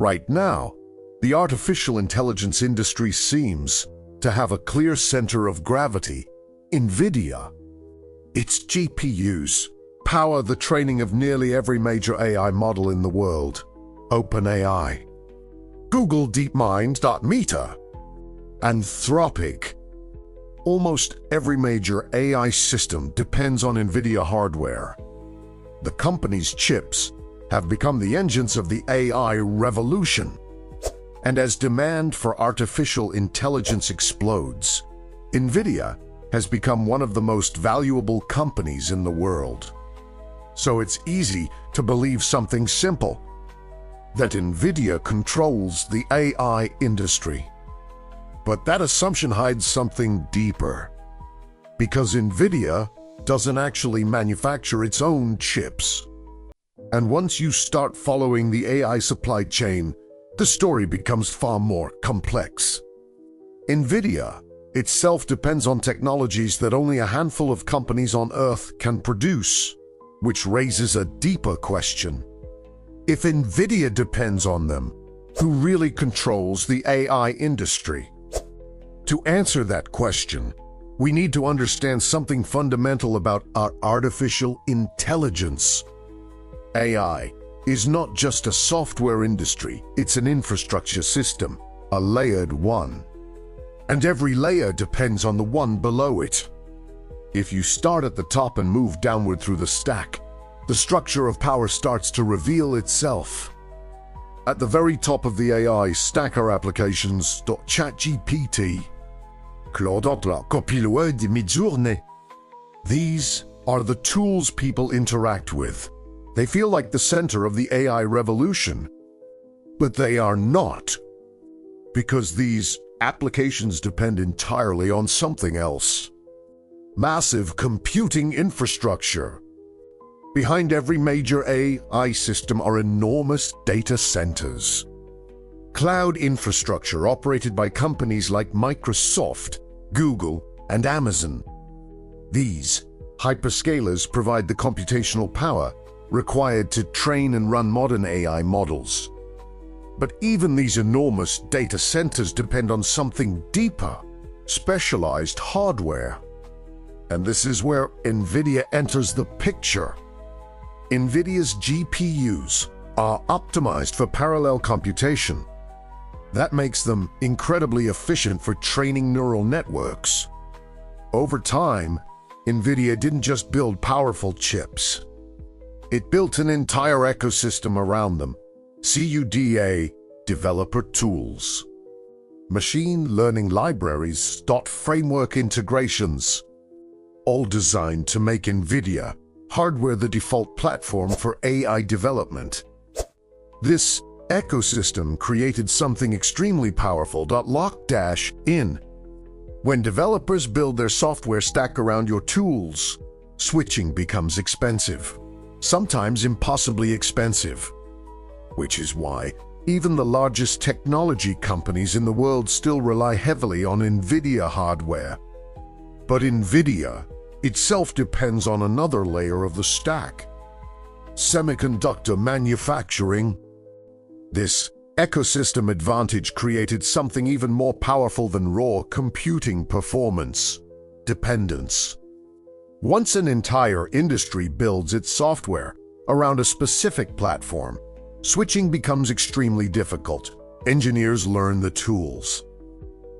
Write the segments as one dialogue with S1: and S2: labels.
S1: Right now, the artificial intelligence industry seems to have a clear center of gravity: Nvidia. Its GPUs power the training of nearly every major AI model in the world: OpenAI, Google DeepMind, Meta, Anthropic. Almost every major AI system depends on Nvidia hardware. The company's chips have become the engines of the AI revolution. And as demand for artificial intelligence explodes, Nvidia has become one of the most valuable companies in the world. So it's easy to believe something simple: that Nvidia controls the AI industry. But that assumption hides something deeper, because Nvidia doesn't actually manufacture its own chips. And once you start following the AI supply chain, the story becomes far more complex. Nvidia itself depends on technologies that only a handful of companies on Earth can produce, which raises a deeper question. If Nvidia depends on them, who really controls the AI industry? To answer that question, we need to understand something fundamental about our artificial intelligence. AI is not just a software industry, it's an infrastructure system, a layered one. And every layer depends on the one below it. If you start at the top and move downward through the stack, the structure of power starts to reveal itself. At the very top of the AI stack are applications .ChatGPT, Claude copilote de mid-journée. These are the tools people interact with. They feel like the center of the AI revolution, but they are not, because these applications depend entirely on something else: massive computing infrastructure. Behind every major AI system are enormous data centers. Cloud infrastructure operated by companies like Microsoft, Google, and Amazon. These hyperscalers provide the computational power required to train and run modern AI models. But even these enormous data centers depend on something deeper: specialized hardware. And this is where Nvidia enters the picture. Nvidia's GPUs are optimized for parallel computation. That makes them incredibly efficient for training neural networks. Over time, Nvidia didn't just build powerful chips. It built an entire ecosystem around them: CUDA, developer tools, machine learning libraries, framework integrations, all designed to make Nvidia hardware the default platform for AI development. This ecosystem created something extremely powerful: lock-in. When developers build their software stack around your tools, switching becomes expensive, sometimes impossibly expensive. Which is why even the largest technology companies in the world still rely heavily on Nvidia hardware. But Nvidia itself depends on another layer of the stack: semiconductor manufacturing. This ecosystem advantage created something even more powerful than raw computing performance: dependence. Once an entire industry builds its software around a specific platform, switching becomes extremely difficult. Engineers learn the tools.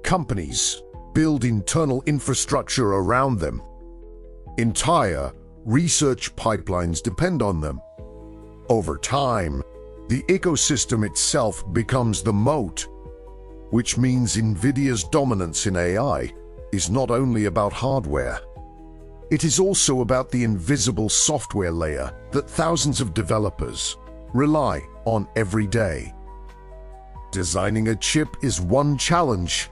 S1: Companies build internal infrastructure around them. Entire research pipelines depend on them. Over time, the ecosystem itself becomes the moat, which means Nvidia's dominance in AI is not only about hardware. It is also about the invisible software layer that thousands of developers rely on every day. Designing a chip is one challenge.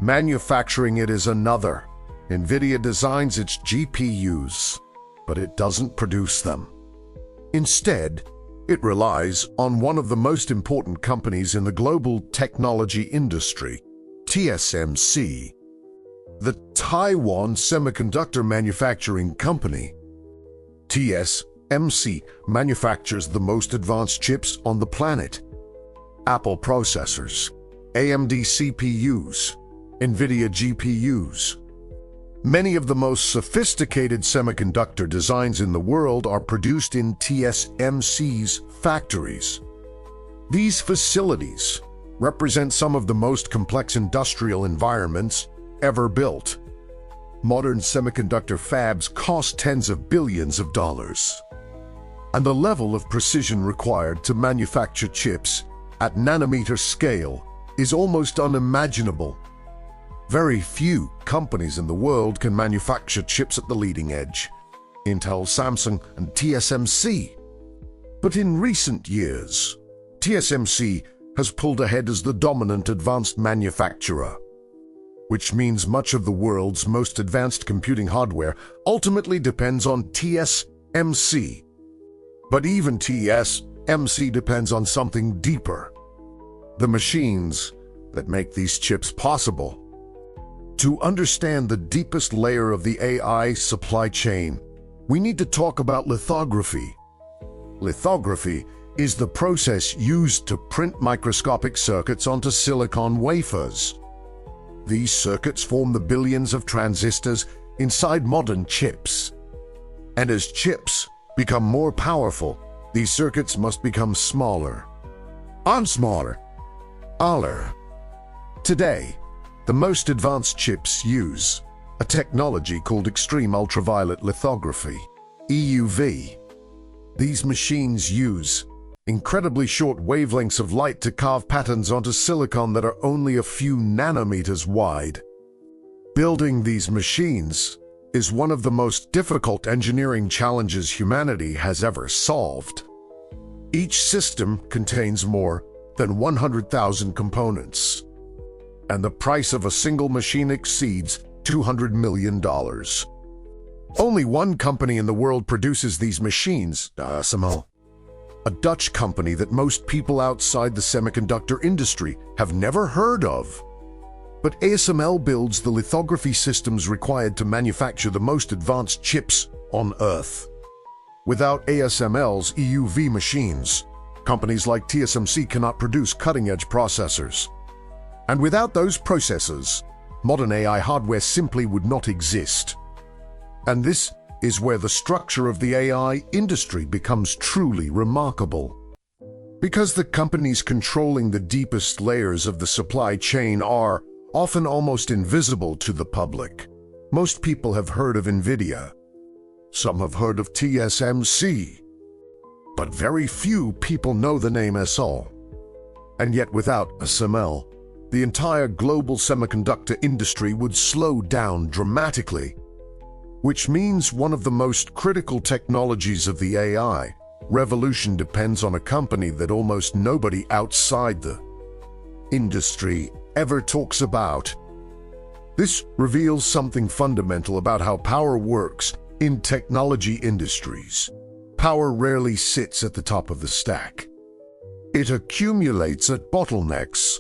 S1: Manufacturing it is another. Nvidia designs its GPUs, but it doesn't produce them. Instead, it relies on one of the most important companies in the global technology industry, TSMC, the Taiwan Semiconductor Manufacturing Company. TSMC manufactures the most advanced chips on the planet. Apple processors, AMD CPUs, Nvidia GPUs. Many of the most sophisticated semiconductor designs in the world are produced in TSMC's factories. These facilities represent some of the most complex industrial environments ever built. Modern semiconductor fabs cost tens of billions of dollars, and the level of precision required to manufacture chips at nanometer scale is almost unimaginable. Very few companies in the world can manufacture chips at the leading edge: Intel, Samsung, and TSMC. But in recent years, TSMC has pulled ahead as the dominant advanced manufacturer, which means much of the world's most advanced computing hardware ultimately depends on TSMC. But even TSMC depends on something deeper: the machines that make these chips possible. To understand the deepest layer of the AI supply chain, we need to talk about lithography. Lithography is the process used to print microscopic circuits onto silicon wafers. These circuits form the billions of transistors inside modern chips. And as chips become more powerful, these circuits must become smaller and smaller. Today, the most advanced chips use a technology called extreme ultraviolet lithography, EUV. These machines use incredibly short wavelengths of light to carve patterns onto silicon that are only a few nanometers wide. Building these machines is one of the most difficult engineering challenges humanity has ever solved. Each system contains more than 100,000 components, and the price of a single machine exceeds $200 million. Only one company in the world produces these machines, ASML, a Dutch company that most people outside the semiconductor industry have never heard of. But ASML builds the lithography systems required to manufacture the most advanced chips on Earth. Without ASML's EUV machines, companies like TSMC cannot produce cutting-edge processors. And without those processors, modern AI hardware simply would not exist. And this is where the structure of the AI industry becomes truly remarkable. Because the companies controlling the deepest layers of the supply chain are often almost invisible to the public. Most people have heard of Nvidia. Some have heard of TSMC. But very few people know the name ASML. And yet without ASML, the entire global semiconductor industry would slow down dramatically, which means one of the most critical technologies of the AI revolution depends on a company that almost nobody outside the industry ever talks about. This reveals something fundamental about how power works in technology industries. Power rarely sits at the top of the stack. It accumulates at bottlenecks,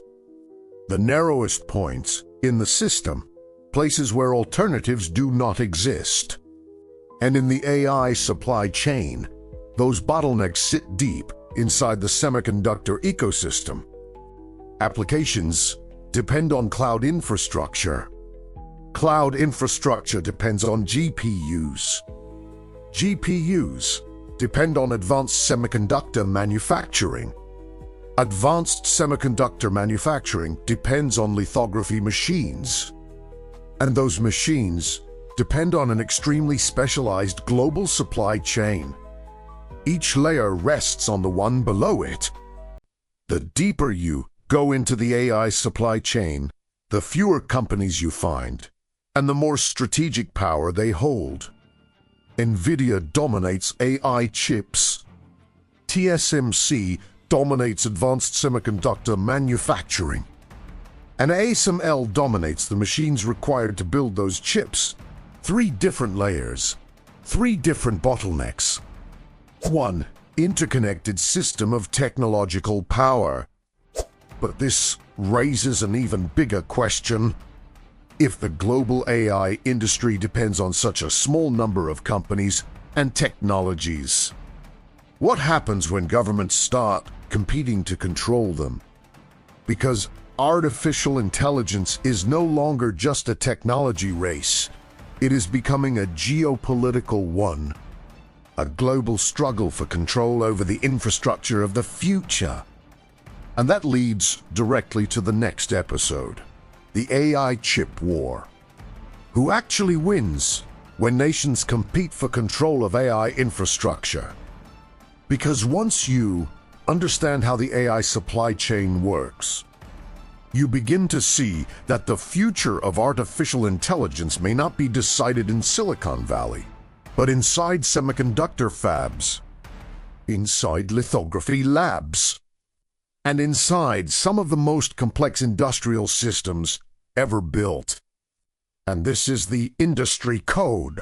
S1: the narrowest points in the system, places where alternatives do not exist. And in the AI supply chain, those bottlenecks sit deep inside the semiconductor ecosystem. Applications depend on cloud infrastructure. Cloud infrastructure depends on GPUs. GPUs depend on advanced semiconductor manufacturing. Advanced semiconductor manufacturing depends on lithography machines. And those machines depend on an extremely specialized global supply chain. Each layer rests on the one below it. The deeper you go into the AI supply chain, the fewer companies you find, and the more strategic power they hold. Nvidia dominates AI chips. TSMC dominates advanced semiconductor manufacturing. And ASML dominates the machines required to build those chips. 3 different layers, 3 different bottlenecks. 1 interconnected system of technological power. But this raises an even bigger question. If the global AI industry depends on such a small number of companies and technologies, what happens when governments start competing to control them? Because artificial intelligence is no longer just a technology race. It is becoming a geopolitical one, a global struggle for control over the infrastructure of the future. And that leads directly to the next episode, the AI chip war. Who actually wins when nations compete for control of AI infrastructure? Because once you understand how the AI supply chain works, you begin to see that the future of artificial intelligence may not be decided in Silicon Valley, but inside semiconductor fabs, inside lithography labs, and inside some of the most complex industrial systems ever built. And this is the industry code.